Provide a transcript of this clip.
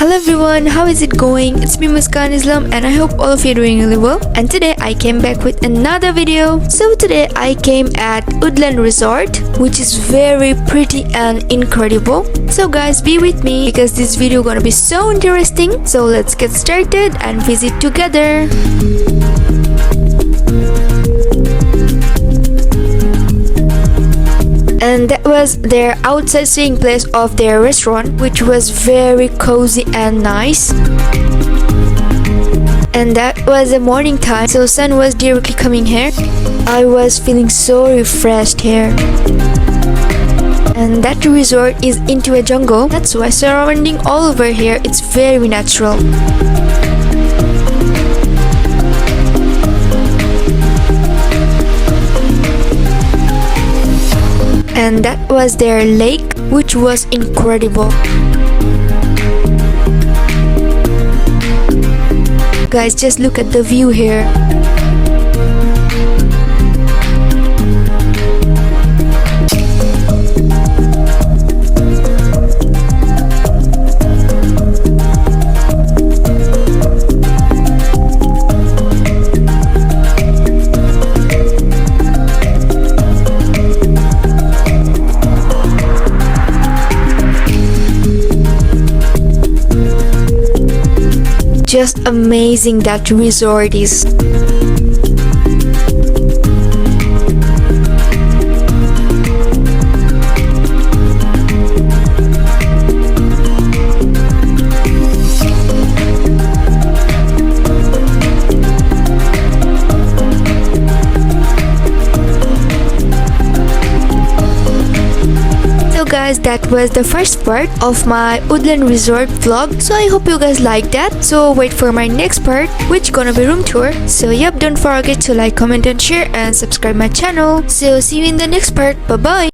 Hello everyone, how is it going? It's me Muskan and I hope all of you are doing really well. And today I came back with another video. So today I came at Woodland Resort, which is very pretty and incredible. So guys, be with me because this video gonna be so interesting. So let's get started and visit together. And that was their outside seeing place of their restaurant, which was very cozy and nice. And that was the morning time, so sun was directly coming here. I was feeling so refreshed here. And that resort is into a jungle, that's why surrounding all over here it's very natural. And that was their lake, which was incredible. Guys, just look at the view here. Just amazing that resort is. Guys, that was the first part of my Woodland Resort vlog, so I hope you guys like that. So wait for my next part, which gonna be room tour. So yep, don't forget to like, comment and share and subscribe my channel. So see you in the next part. Bye bye.